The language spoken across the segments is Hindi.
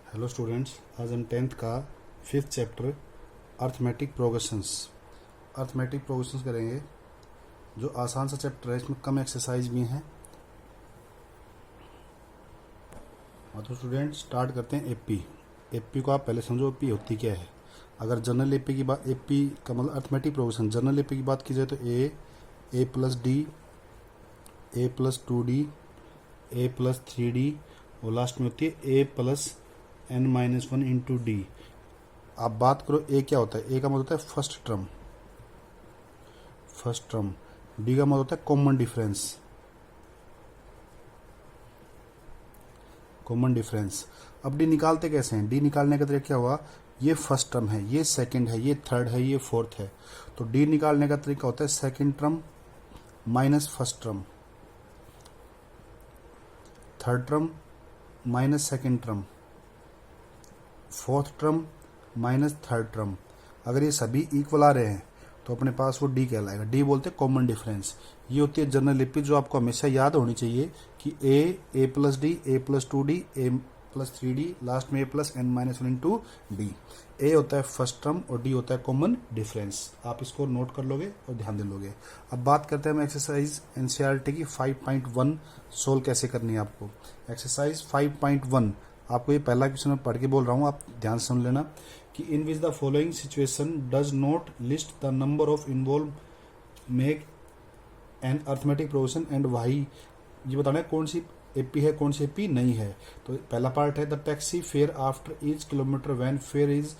हेलो स्टूडेंट्स, आज हम 10th का 5th चैप्टर अर्थमेटिक प्रोग्रेशंस करेंगे। जो आसान सा चैप्टर है, इसमें कम एक्सरसाइज भी हैं। तो स्टूडेंट्स स्टार्ट करते हैं। एपी को आप पहले समझो एपी होती क्या है। अगर जनरल एपी की बात, एपी का मतलब अर्थमेटिक प्रोग्रेशन, जनरल एपी की बात की जाए तो ए प्लस डी, ए प्लस 2d, ए प्लस 3d और लास्ट में होती है ए प्लस n-1 इंटू डी। आप बात करो ए क्या होता है। ए का मतलब होता है फर्स्ट टर्म। डी का मतलब होता है कॉमन डिफरेंस। अब डी निकालते कैसे हैं? डी निकालने का तरीका क्या हुआ, ये फर्स्ट टर्म है, ये सेकंड है, ये थर्ड है, ये फोर्थ है। तो डी निकालने का तरीका होता है second term minus first term, third term minus second term, fourth term minus third term. अगर ये सभी इक्वल आ रहे हैं तो अपने पास वो डी कहलाएगा। डी बोलते हैं कॉमन डिफरेंस। ये होती है जनरल एपी, जो आपको हमेशा याद होनी चाहिए कि ए प्लस डी, ए प्लस 2d, ए प्लस 3d, लास्ट में ए प्लस n-1 इंटू डी। ए होता है फर्स्ट टर्म और डी होता है कॉमन डिफरेंस। आप इसको नोट कर लोगे और ध्यान दे लोगे। अब बात करते हैं हम एक्सरसाइज एनसीईआरटी की 5.1 सोल्व कैसे करनी है आपको। एक्सरसाइज 5.1 आपको ये पहला क्वेश्चन मैं पढ़ के बोल रहा हूँ, आप ध्यान से सुन लेना कि in which the following situation does not list the number of involve make an arithmetic progression and why. ये बताना है कौन सी एपी है, कौन सी एपी नहीं है। तो पहला पार्ट है the taxi fare after each kilometre when fair is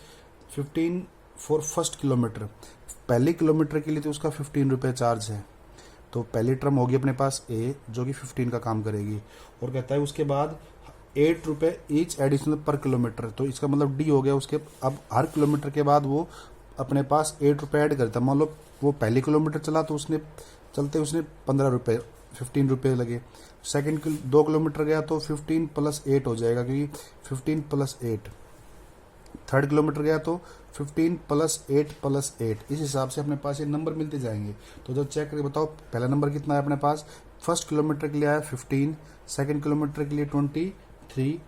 15 for first kilometre. पहले किलोमीटर के लिए तो उसका 15 रुपये चार्ज है। तो पहली टर्म होगी अपने पास ए, जो कि 15 का काम करेगी। और कहता है उसके बाद 8 रुपये ईच एडिशनल पर किलोमीटर। तो इसका मतलब डी हो गया उसके। अब हर किलोमीटर के बाद वो अपने पास 8 रुपये ऐड करता है। मान लो वो पहले किलोमीटर चला तो उसने 15 रुपये, 15 रुपये लगे। सेकंड 2 किलोमीटर गया तो 15 प्लस 8 हो जाएगा, क्योंकि 15 प्लस 8। थर्ड किलोमीटर गया तो 15 प्लस 8 प्लस 8। इस हिसाब से अपने पास ये नंबर मिलते जाएंगे। तो जब चेक करके बताओ पहला नंबर कितना है अपने पास। फर्स्ट किलोमीटर के लिए आया 15, सेकंड किलोमीटर के लिए 23,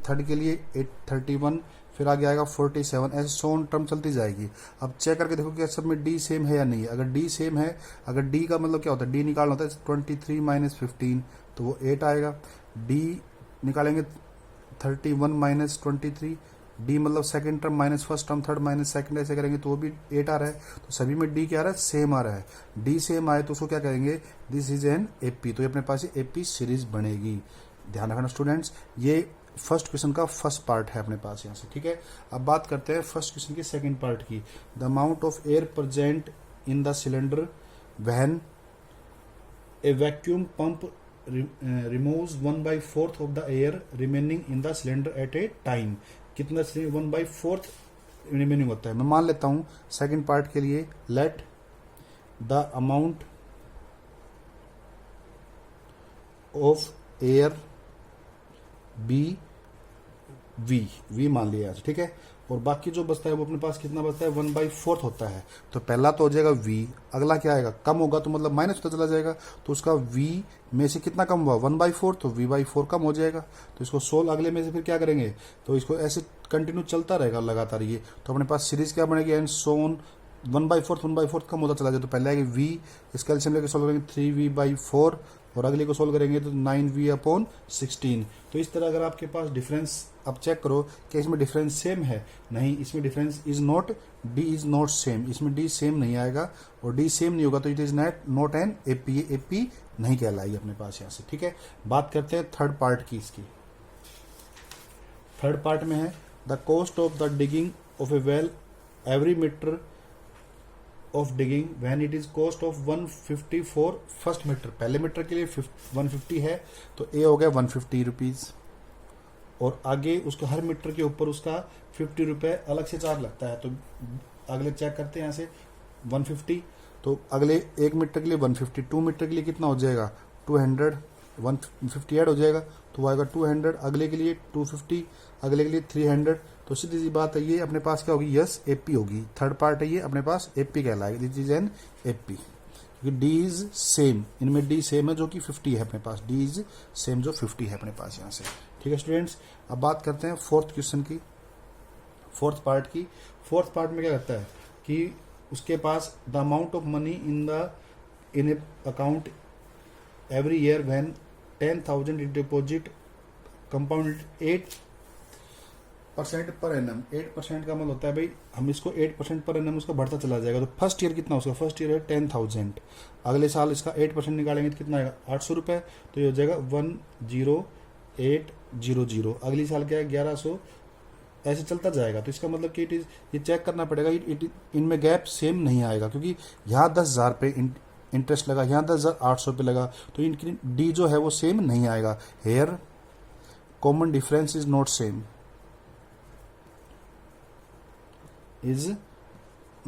थर्ड के लिए 31, फिर आगे आएगा 47। ऐसे 100 टर्म चलती जाएगी। अब चेक करके देखो कि सब में डी सेम है या नहीं है। अगर डी सेम है, अगर डी का मतलब क्या होता है, डी निकालना होता है 23 माइनस 15, तो वो 8 आएगा। डी निकालेंगे 31 माइनस 23, डी मतलब second term minus first term, third minus second, ऐसे करेंगे तो वो भी 8 आ रहा है। तो सभी में डी क्या आ रहा है, सेम आ रहा है। डी सेम आए तो उसको क्या करेंगे, दिस इज एन एपी। तो ये अपने पास एपी सीरीज बनेगी। ध्यान रखना स्टूडेंट्स, ये फर्स्ट क्वेश्चन का फर्स्ट पार्ट है अपने पास यहाँ से। ठीक है, अब बात करते हैं फर्स्ट क्वेश्चन की सेकंड पार्ट की। The amount of air present in the cylinder when A vacuum pump removes 1/4 of the air remaining in the cylinder eight A time. कितना 1/4 रिमेनिंग होता है। मैं मान लेता हूं सेकंड पार्ट के लिए, let the amount of air be V मान लिया। ठीक है, और बाकी जो बचता है वो अपने पास कितना बचता है, 1/4 होता है। तो पहला तो हो जाएगा वी, अगला क्या आएगा, कम होगा तो मतलब माइनस होता चला जाएगा। तो उसका वी में से कितना कम हुआ, 1/4, तो v/4 कम हो जाएगा। तो इसको सोल्व अगले में से फिर क्या करेंगे, तो इसको ऐसे कंटिन्यू चलता रहेगा लगातार ये। तो अपने पास सीरीज क्या बनेगी, एंड सोन 1/4 कम होता चला जाए। तो पहले आएगी वी, इसका एलसीएम लेके सोल्व करेंगे 3v/4, और अगले को सोल्व करेंगे तो 9v/16। तो इस तरह अगर आपके पास डिफरेंस, अब चेक करो कि इसमें डिफरेंस सेम है, नहीं, इसमें difference is not, D is not same, इसमें डी सेम नहीं आएगा। और डी सेम नहीं होगा तो it is not an AP, AP नहीं कहलाएगी अपने पास यहाँ से। ठीक है, बात करते हैं थर्ड पार्ट की। इसकी थर्ड पार्ट में है the cost of the digging of a well every metre of digging when it is cost of 150 for first metre. पहले मीटर के लिए 150 है, तो ए हो गया 150 रुपीज, और आगे उसको हर मीटर के ऊपर उसका 50 रुपये अलग से चार्ज लगता है। तो अगले चेक करते हैं यहाँ से 150, तो अगले एक मीटर के लिए 150, 2 मीटर के लिए कितना हो जाएगा 200, 150 ऐड हो जाएगा तो वो आएगा 200, अगले के लिए 250, अगले के लिए 300। तो सीधी सी बात है, ये अपने पास क्या होगी, यस एपी होगी। थर्ड पार्ट है ये, अपने पास एपी कहलाएगा, दिस इज एन एपी, क्योंकि डी इज सेम, इनमें डी सेम है जो कि 50 है अपने पास, डी इज सेम जो 50 है अपने पास यहाँ से। ठीक है स्टूडेंट्स, अब बात करते हैं फोर्थ क्वेश्चन की, फोर्थ पार्ट की। फोर्थ पार्ट में क्या कहता है कि उसके पास the amount of money in a account every year when 10,000 is deposit compound 8% पर एनम। 8% का मतलब होता है भाई हम इसको 8% पर एनम उसका बढ़ता चला जाएगा। तो फर्स्ट ईयर कितना उसका, फर्स्ट ईयर है 10,000, अगले साल इसका 8% निकालेंगे तो कितना आएगा 800 रुपये, तो ये हो जाएगा 10800। अगली साल क्या है 1100, ऐसे चलता जाएगा। तो इसका मतलब कि इट इज, ये चेक करना पड़ेगा इनमें गैप सेम नहीं आएगा, क्योंकि यहाँ 10,000 पे इंटरेस्ट लगा, यहाँ 10,800 पे लगा, तो इनकी डी जो है वो सेम नहीं आएगा। Here common difference is not same, is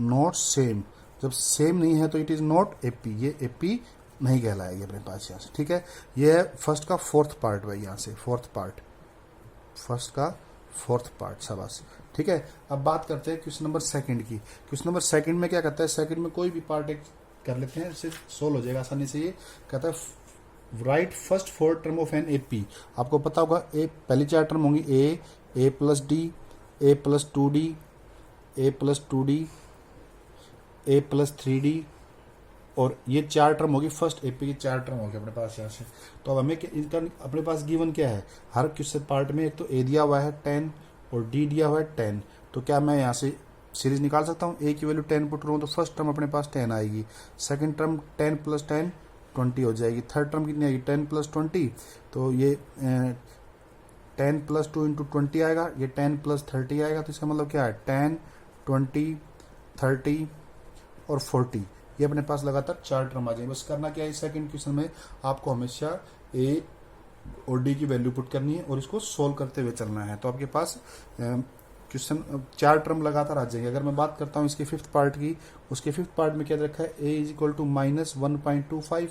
not same. जब सेम नहीं है तो इट इज नॉट एपी, ये एपी नहीं कहलाएगी अपने पास यहाँ से। ठीक है, ये है फर्स्ट का फोर्थ पार्ट भाई, यहाँ से फोर्थ पार्ट, फर्स्ट का फोर्थ पार्ट, शाबाश। ठीक है, अब बात करते हैं क्वेश्चन नंबर सेकंड की। क्वेश्चन नंबर सेकंड में क्या कहता है, सेकंड में कोई भी पार्ट एक कर लेते हैं, इससे सोल्व हो जाएगा आसानी से। ये कहता है right first 4 term of an AP. आपको पता होगा ए पहली 4 टर्म होंगी ए प्लस डी, ए प्लस 2d, ए प्लस 2d, ए प्लस 3d, और ये 4 टर्म होगी फर्स्ट एपी की 4 टर्म होगी अपने पास यहाँ से। तो अब हमें इनका अपने पास गिवन क्या है, हर क्वेश्चन पार्ट में एक तो ए दिया हुआ है 10 और डी दिया हुआ है 10। तो क्या मैं यहाँ से सीरीज निकाल सकता हूँ, ए की वैल्यू 10 पुट करूँ तो फर्स्ट टर्म अपने पास 10 आएगी, सेकंड टर्म 10 प्लस 10 20 हो जाएगी, थर्ड टर्म कितनी आएगी 10 प्लस 20, तो ये 10 प्लस 2 इंटू 20 आएगा, ये 10 प्लस 30 आएगा। तो इसका मतलब क्या है 10 20 30 और 40, ये अपने पास लगातार 4 टर्म आ जाएंगे। बस करना क्या है, इस सेकंड क्वेश्चन में आपको हमेशा ए और डी की वैल्यू पुट करनी है और इसको सोल्व करते हुए चलना है। तो आपके पास क्वेश्चन 4 टर्म लगातार आ जाएंगे। अगर मैं बात करता हूँ इसके फिफ्थ पार्ट की, उसके फिफ्थ पार्ट में क्या रखा है, ए इज इक्वल टू -1.25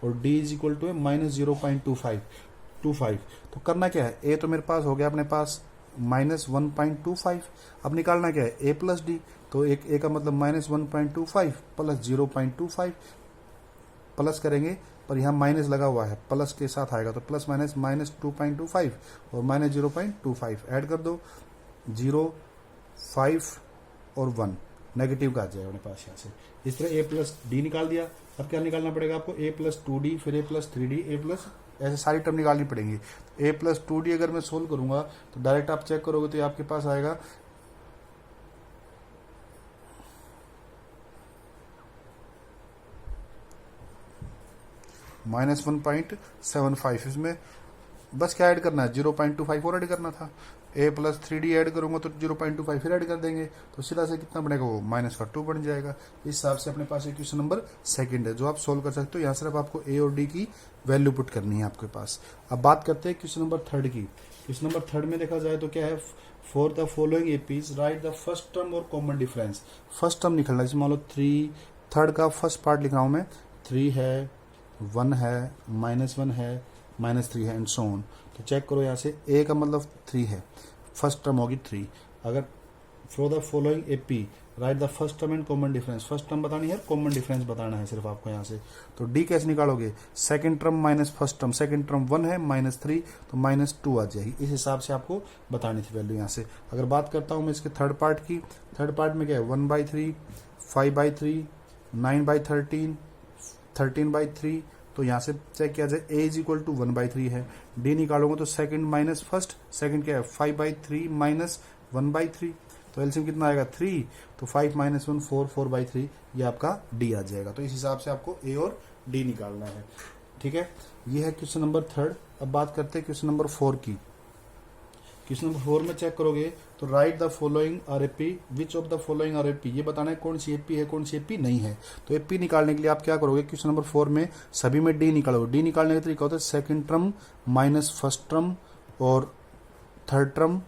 और डी इज इक्वल टू -0.25। तो करना क्या है, ए तो मेरे पास हो गया अपने पास -1.25, अब निकालना क्या है ए प्लस डी। तो एक ए का मतलब -1.25 प्लस 0.25, प्लस करेंगे पर यहाँ माइनस लगा हुआ है, प्लस के साथ आएगा तो प्लस माइनस -2.25 और -0.25 ऐड कर दो, 0 5 और 1 नेगेटिव का आ जाएगा अपने पास यहाँ से। इस तरह ए प्लस डी निकाल दिया। अब क्या निकालना पड़ेगा आपको, ए प्लस 2d, फिर ए प्लस 3d, ए प्लस, ऐसे सारी टर्म निकालनी पड़ेंगी। ए प्लस 2d अगर मैं सोल्व करूंगा तो डायरेक्ट आप चेक करोगे तो ये आपके पास आएगा -1.75। इसमें बस क्या ऐड करना है 0.25 और ऐड करना था, ए प्लस 3d ऐड करूंगा तो 0.25 फिर ऐड कर देंगे, तो सीधा से कितना बनेगा वो -2 बन जाएगा। इस हिसाब से अपने पास एक क्वेश्चन नंबर सेकंड है जो आप सोल्व कर सकते हो। यहाँ सिर्फ आपको ए और डी की वैल्यू पुट करनी है आपके पास। अब बात करते हैं क्वेश्चन नंबर थर्ड की। क्वेश्चन नंबर थर्ड में देखा जाए तो क्या है, for the following APs right the first term और कॉमन डिफरेंस। फर्स्ट टर्म निकलना है, जैसे मान लो 3, थर्ड का फर्स्ट पार्ट लिख रहा हूँ मैं, 3 है, 1 है, -1 है, -3 है एंड सो ऑन। तो चेक करो यहाँ से, ए का मतलब 3 है, फर्स्ट टर्म होगी 3। अगर for the following AP right the first term and common difference, first term बतानी है, कॉमन डिफरेंस बताना है सिर्फ आपको यहाँ से। तो डी कैसे निकालोगे, second term minus first term, second term 1 है, -3 तो -2 आ जाएगी। इस हिसाब से आपको बतानी थी वैल्यू यहाँ से। अगर बात करता हूँ मैं इसके थर्ड पार्ट की, थर्ड पार्ट में क्या है 1/3, 5/3, 9/13, 13/3। तो यहाँ से चेक किया जाए, ए इज इक्वल टू 1/3 है, डी निकालोगे तो सेकंड माइनस फर्स्ट, सेकंड क्या है 5/3 माइनस 1/3, तो एलसीएम कितना आएगा 3, तो 5 - 1 4, 4/3, ये आपका डी आ जाएगा। तो इस हिसाब से आपको ए और डी निकालना है। ठीक है, ये है क्वेश्चन नंबर थर्ड। अब बात करते हैं क्वेश्चन नंबर 4 की। क्वेश्चन नंबर 4 में चेक करोगे तो right the following are AP, which of the following are AP, ये बताना है कौन सी एपी है कौन सी एपी नहीं है। तो एपी निकालने के लिए आप क्या करोगे, क्वेश्चन नंबर 4 में सभी में डी निकालोगे। डी निकालने का तरीका होता है second term minus first term और third term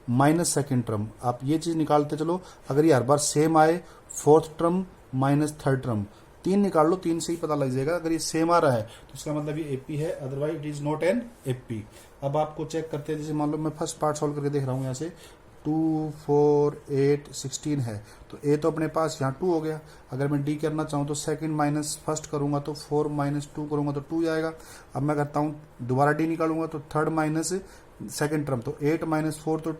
minus second term, आप ये चीज निकालते चलो। अगर ये हर बार सेम आए, fourth term minus third term, 3 निकाल लो, 3 से ही पता लग जाएगा। अगर ये सेम आ रहा है तो इसका मतलब ये एपी है, otherwise it is not an AP. अब आपको चेक करते हैं, जैसे मान लो मैं फर्स्ट पार्ट सॉल्व करके देख रहा हूँ, यहाँ से 2 4 8 16 है, तो ए तो अपने पास यहाँ 2 हो गया। अगर मैं डी करना चाहूँ तो सेकंड माइनस फर्स्ट करूंगा तो 4 - 2 करूंगा तो 2 जाएगा। अब मैं करता हूँ दोबारा डी निकालूंगा तो थर्ड माइनस सेकंड टर्म, तो 8 माइनस 4 तो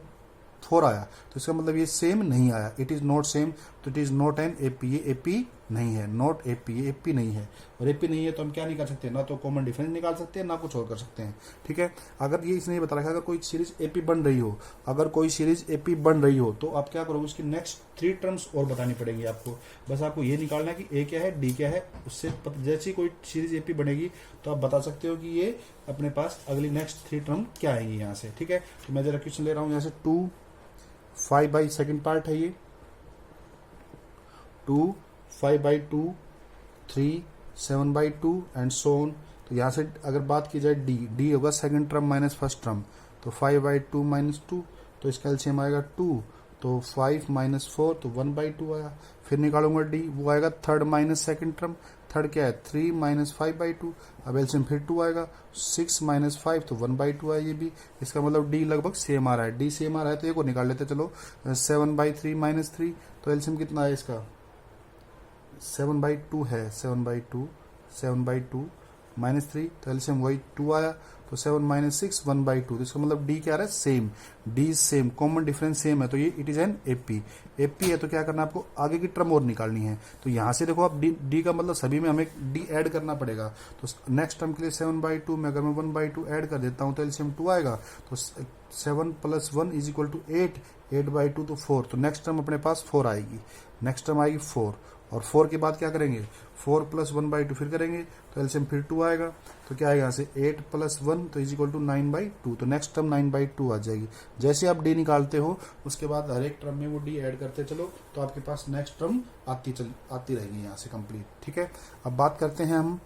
4 आया, तो इसका मतलब ये सेम नहीं आया, इट इज नॉट सेम, तो it is not an AP, ये एपी नहीं है, नॉट एपी, ये एपी नहीं है। और एपी नहीं है तो हम क्या नहीं कर सकते, ना तो कॉमन डिफरेंस निकाल सकते हैं ना कुछ और कर सकते हैं। ठीक है, अगर ये इसने बता रखा है अगर कोई सीरीज एपी बन रही हो, अगर कोई सीरीज एपी बन रही हो तो आप क्या करोगे, उसकी नेक्स्ट 3 टर्म्स और बतानी पड़ेंगी आपको। बस आपको ये निकालना है कि ए क्या है, डी क्या है, उससे जैसी कोई सीरीज एपी बनेगी तो आप बता सकते हो कि ये अपने पास अगली नेक्स्ट 3 टर्म क्या आएंगी यहाँ से। ठीक है, तो मैं जरा क्वेश्चन ले रहा हूँ यहाँ से 2 5 बाई सेकेंड पार्ट है ये, 2 5 by 2 3 7 by 2 and so on. तो यहाँ से अगर बात की जाए डी होगा second term minus first term, तो 5 बाई 2 माइनस 2, तो इसका एलसीएम आएगा 2, तो 5 माइनस 4 तो 1 बाई 2 आया। फिर निकालूंगा डी, वो आएगा third minus second term, third क्या है 3 माइनस 5 बाई 2, अब एलसीएम फिर 2 आएगा, 6 माइनस 5 तो 1 बाई 2 आया ये भी। इसका मतलब डी लगभग सेम आ रहा है, डी सेम आ रहा है तो एक और निकाल लेते चलो, 7 बाई 3 माइनस 3, तो एलसीएम कितना है इसका 7 बाई 2 है, 7 बाई 2 7 बाई 2 माइनस 3, तो एलसीएम वही 2 आया, तो 7 माइनस 6 1 बाई 2, तो इसका मतलब डी क्या आ रहा है same, D same, common difference same है, तो ये it is an AP. AP है तो क्या करना है आपको, आगे की टर्म और निकालनी है, तो यहाँ से देखो आप डी का मतलब सभी में हमें डी ऐड करना पड़ेगा, तो नेक्स्ट टर्म के लिए 7 बाई 2 में अगर मैं 1 बाई 2 ऐड कर देता हूँ तो एलसीएम 2 आएगा, तो 7 plus 1 is equal to 8, 8 by 2 तो 4, तो नेक्स्ट टर्म अपने पास 4 आएगी, नेक्स्ट टर्म आएगी 4, और 4 के बाद क्या करेंगे 4 प्लस 1 बाई 2 फिर करेंगे, तो एलसीएम फिर 2 आएगा, तो क्या आएगा यहाँ से 8 प्लस 1 तो इज इक्वल टू 9 बाई 2, तो नेक्स्ट टर्म 9 बाई 2 आ जाएगी। जैसे आप डी निकालते हो उसके बाद हर एक टर्म में वो डी ऐड करते चलो, तो आपके पास नेक्स्ट टर्म आती रहेगी यहाँ से कंप्लीट। ठीक है, अब बात करते हैं हम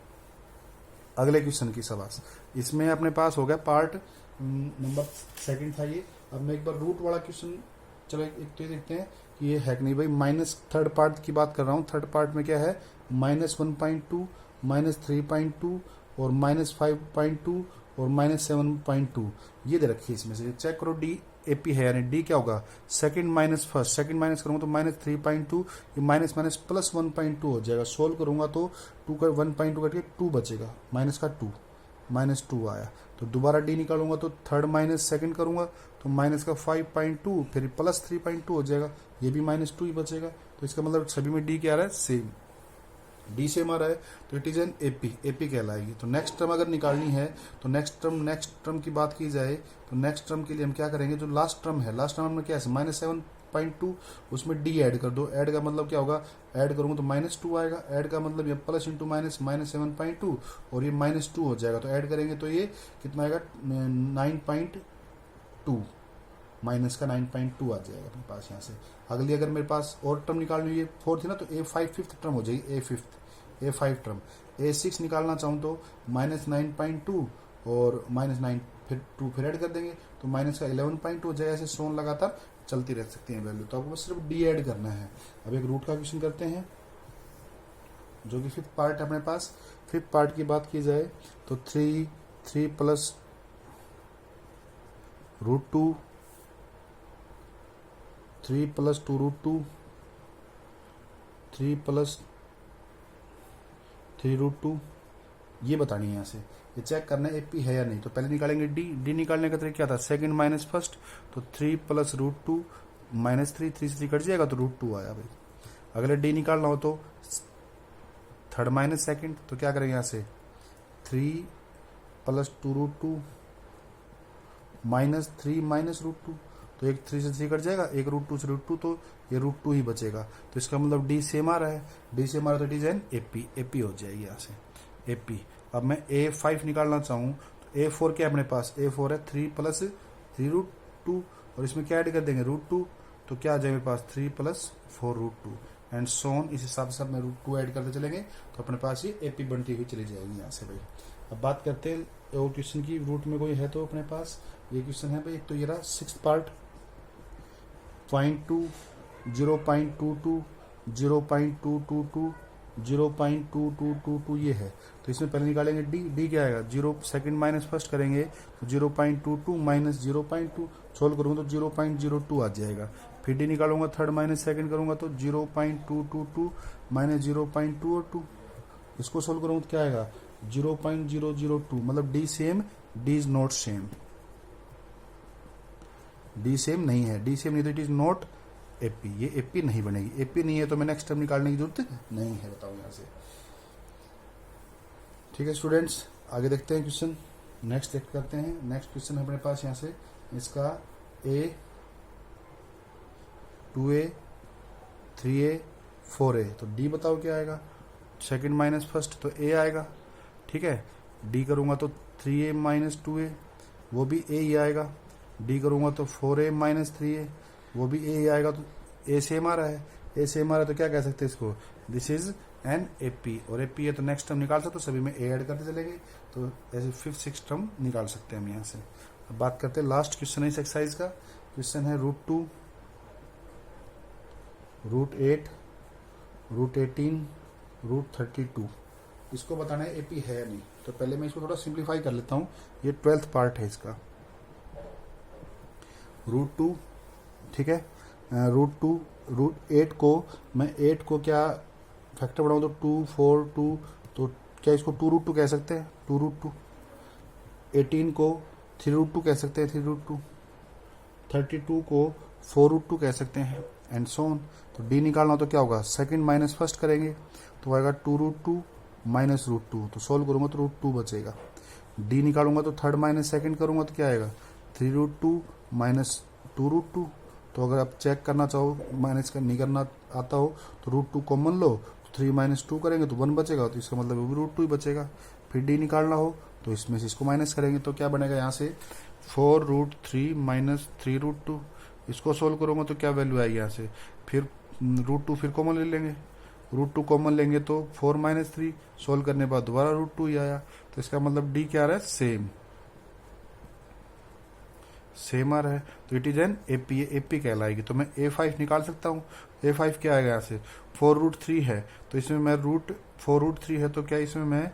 अगले क्वेश्चन की सवास। इसमें अपने पास हो गया पार्ट नंबर सेकंड था ये। अब मैं एक बार रूट वाला क्वेश्चन चलो एक तो देखते हैं कि ये है कि नहीं भाई। माइनस थर्ड पार्ट की बात कर रहा हूँ, थर्ड पार्ट में क्या है -1.2 -3.2 और -5.2 और -7.2 ये दे रखी है। इसमें से चेक करो डी एपी है, यानी डी क्या होगा second minus first, second minus करूंगा तो -3.2, ये माइनस माइनस प्लस 1.2 हो जाएगा। सोल्व करूंगा तो 2 का 1.2 करके 2 बचेगा, माइनस का 2 -2 आया। तो दोबारा डी निकालूंगा तो थर्ड माइनस सेकंड करूंगा तो माइनस का 5.2 फिर प्लस 3.2 हो जाएगा, ये भी -2 ही बचेगा। तो इसका मतलब सभी में डी क्या आ रहा है सेम, डी सेम आ रहा है, तो it is an AP, AP कहलाएगी। तो नेक्स्ट टर्म अगर निकालनी है तो नेक्स्ट टर्म की बात की जाए तो नेक्स्ट टर्म के लिए हम क्या करेंगे, जो लास्ट टर्म है, लास्ट टर्म में क्या है -7.2 उसमें डी ऐड कर दो। ऐड का मतलब क्या होगा, ऐड करूंगा तो -2 आएगा, ऐड का मतलब ये प्लस इंटू माइनस -7.2 और ये -2 हो जाएगा। तो ऐड करेंगे तो ये कितना आएगा 9.2, माइनस का 9.2 आ जाएगा अपने पास यहाँ से। अगली अगर मेरे पास और टर्म निकालनी है, ये 4 थी ना, तो A5 फिफ्थ टर्म हो जाएगी, A5 टर्म। A6 निकालना चाहूँ तो -9.2 और -9 फिर 2 फिर ऐड कर देंगे तो माइनस का 11.2 हो जाएगा। ऐसे सोन लगातार चलती रह सकती है वैल्यू, तो आपको बस सिर्फ डी ऐड करना है। अब एक रूट का क्वेश्चन करते हैं जो कि फिफ्थ पार्ट है अपने पास। फिफ्थ पार्ट की बात की जाए तो 3 प्लस √2, 3 प्लस 2√2, 3 प्लस 3√2 ये बतानी है यहाँ से। ये चेक करना है एपी है या नहीं। तो पहले निकालेंगे डी निकालने का तरीका क्या था, सेकंड माइनस फर्स्ट, तो 3 प्लस √2 -3, 3 से 3 कट जाएगा तो √2 आया भाई। अगले डी निकालना हो तो थर्ड माइनस सेकंड, तो क्या करेंगे यहाँ से 3 प्लस 2√2 -3 माइनस √2, तो एक 3 से 3 कट जाएगा, एक √2 से √2, तो ये √2 ही बचेगा। तो इसका मतलब डी सेम आ रहा है, डी सेम आ रहा है तो it is an AP, AP हो जाएगी यहाँ से एपी। अब मैं A5 निकालना चाहूँ तो A4 क्या है अपने पास, A4 है 3 प्लस 3√2 और इसमें क्या ऐड कर देंगे √2, तो क्या आ जाएगा मेरे पास 3 प्लस 4√2 एंड सोन। इस हिसाब से मैं √2 ऐड करते चलेंगे तो अपने पास ये एपी बनती हुई चली जाएगी यहाँ से भाई। अब बात करते हैं और क्वेश्चन की, रूट में कोई है तो अपने पास ये क्वेश्चन है भाई। तो ये रहा सिक्स्थ पार्ट 0.2, 0.22, 0.222, 0.2222 ये है। तो इसमें पहले निकालेंगे डी क्या आएगा, 0 सेकंड माइनस फर्स्ट करेंगे तो 0.22 माइनस 0.2 सोल्व करूंगा तो 0.02 आ जाएगा। फिर डी निकालूंगा थर्ड माइनस सेकंड करूंगा तो 0.222 माइनस 0.202, इसको सोल्व करूंगा तो क्या आएगा 0.002, मतलब D same, D is not same. D same नहीं है, डी सेम नहीं तो इट इज नॉट एपी, ये एपी नहीं बनेगी। एपी नहीं है तो मैं नेक्स्ट टर्म निकालने की जरूरत नहीं है, बताओ यहाँ से। ठीक है स्टूडेंट्स, आगे देखते हैं क्वेश्चन, नेक्स्ट देख करते हैं। नेक्स्ट क्वेश्चन है अपने पास यहाँ से, इसका a 2a 3a 4a, तो d बताओ क्या आएगा, सेकंड माइनस फर्स्ट तो a आएगा। ठीक है, d करूंगा तो 3a माइनस 2a, वो भी a ही आएगा। d करूंगा तो 4a माइनस 3a, वो भी a ही आएगा। तो a सेम आ रहा है, a सेम आ रहा है तो क्या कह सकते हैं इसको, दिस इज एन एपी, और एपी है तो नेक्स्ट टर्म निकाल सकते हो, सभी में a ऐड करते चलेंगे, तो ऐसे 5th 6th टर्म निकाल सकते हैं हम यहाँ से। अब बात करते हैं लास्ट क्वेश्चन है इस एक्सरसाइज का। क्वेश्चन है √2 √8 √18 √32, इसको बताना है एपी है या नहीं। तो पहले मैं इसको थोड़ा सिंप्लीफाई कर लेता हूँ, ये 12th पार्ट है इसका। √2, ठीक है, √2 √8 को मैं 8 को क्या फैक्टर बनाऊँ तो 2 4 2, तो क्या इसको 2√2 कह सकते हैं, 2√2। 18 को 3√2 कह सकते हैं, 3√2। 32 को 4√2 कह सकते हैं, एंड सो ऑन। तो डी निकालना तो क्या होगा, सेकंड माइनस फर्स्ट करेंगे तो आएगा 2√2 माइनस √2, तो सोल्व करूंगा तो √2 बचेगा। डी निकालूंगा तो थर्ड माइनस सेकंड करूंगा तो क्या आएगा, 3√2 माइनस 2√2। तो अगर आप चेक करना चाहो, माइनस नहीं करना आता हो तो √2 कॉमन लो, 3 माइनस 2 करेंगे तो 1 बचेगा, तो इसका मतलब वो भी √2 ही बचेगा। फिर डी निकालना हो तो इसमें से इसको माइनस करेंगे तो क्या बनेगा यहाँ से 4√3 माइनस 3√2। इसको सोल्व करूंगा तो क्या वैल्यू आएगी यहाँ से, फिर √2 फिर कॉमन ले लेंगे, √2 कॉमन लेंगे तो 4 माइनस 3, सोल्व करने के बाद दोबारा √2 ही आया। तो इसका मतलब डी क्या आ रहा है, सेम आ रहा है, तो it is an AP, AP कहलाएगी। तो मैं a5 निकाल सकता हूँ। a5 क्या आएगा यहाँ से, 4√3 है तो इसमें मैं 4√3 है तो क्या इसमें मैं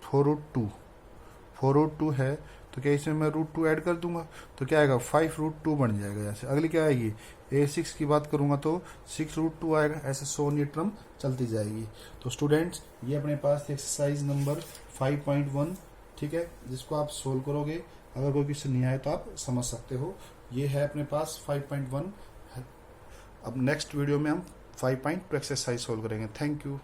4√2 है तो क्या इसमें मैं √2 ऐड कर दूंगा तो क्या आएगा 5√2 बन जाएगा यहाँ से। अगली क्या आएगी, a6 की बात करूंगा तो 6√2 आएगा, ऐसे सोन ये टर्म चलती जाएगी। तो स्टूडेंट्स ये अपने पास एक्सरसाइज नंबर 5.1, ठीक है, जिसको आप सोल्व करोगे, अगर कोई क्वेश्चन नहीं आए तो आप समझ सकते हो। ये है अपने पास 5.1। अब नेक्स्ट वीडियो में हम 5.2 एक्सरसाइज सोल्व करेंगे। Thank you.